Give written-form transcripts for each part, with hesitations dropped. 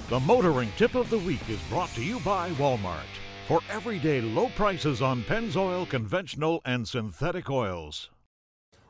The motoring tip of the week is brought to you by Walmart. For everyday low prices on Pennzoil, conventional and synthetic oils.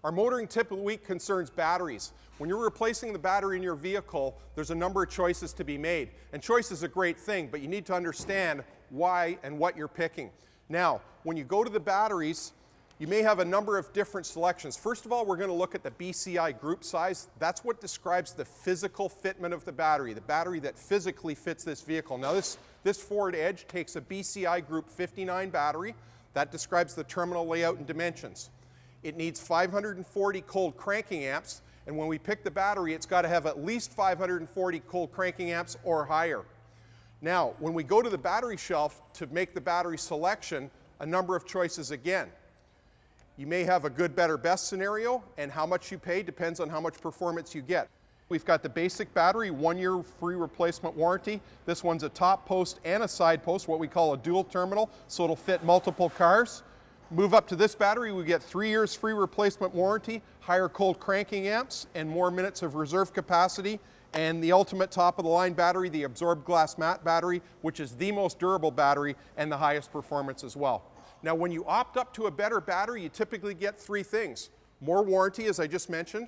Our motoring tip of the week concerns batteries. When you're replacing the battery in your vehicle, there's a number of choices to be made. And choice is a great thing, but you need to understand why and what you're picking. Now, when you go to the batteries, you may have a number of different selections. First of all, we're going to look at the BCI group size. That's what describes the physical fitment of the battery that physically fits this vehicle. Now this Ford Edge takes a BCI group 59 battery. That describes the terminal layout and dimensions. It needs 540 cold cranking amps, and when we pick the battery, it's got to have at least 540 cold cranking amps or higher. Now, when we go to the battery shelf to make the battery selection, a number of choices again. You may have a good, better, best scenario, and how much you pay depends on how much performance you get. We've got the basic battery, 1-year free replacement warranty. This one's a top post and a side post, what we call a dual terminal, so it'll fit multiple cars. Move up to this battery, we get 3 years free replacement warranty, higher cold cranking amps, and more minutes of reserve capacity. And the ultimate top of the line battery, the absorbed glass matte battery, which is the most durable battery and the highest performance as well. Now, when you opt up to a better battery, you typically get 3 things. More warranty, as I just mentioned,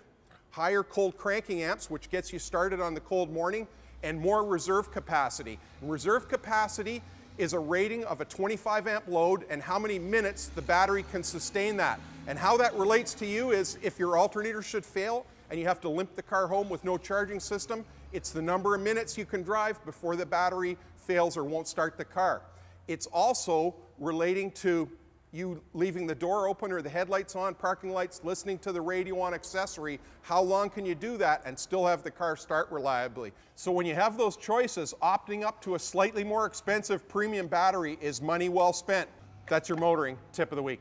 higher cold cranking amps, which gets you started on the cold morning, and more reserve capacity. And reserve capacity is a rating of a 25 amp load and how many minutes the battery can sustain that. And how that relates to you is if your alternator should fail and you have to limp the car home with no charging system, it's the number of minutes you can drive before the battery fails or won't start the car. It's also relating to you leaving the door open or the headlights on, parking lights, listening to the radio on accessory. How long can you do that and still have the car start reliably? So when you have those choices, opting up to a slightly more expensive premium battery is money well spent. That's your motoring tip of the week.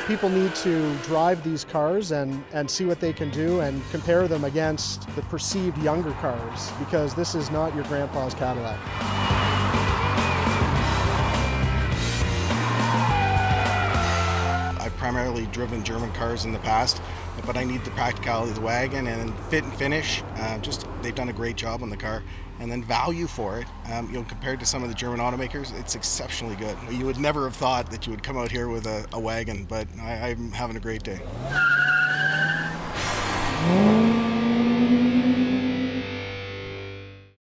People need to drive these cars and see what they can do and compare them against the perceived younger cars, because this is not your grandpa's Cadillac. I've primarily driven German cars in the past, but I need the practicality of the wagon and fit and finish. They've done a great job on the car. And then value for it, compared to some of the German automakers, it's exceptionally good. You would never have thought that you would come out here with a wagon, but I'm having a great day.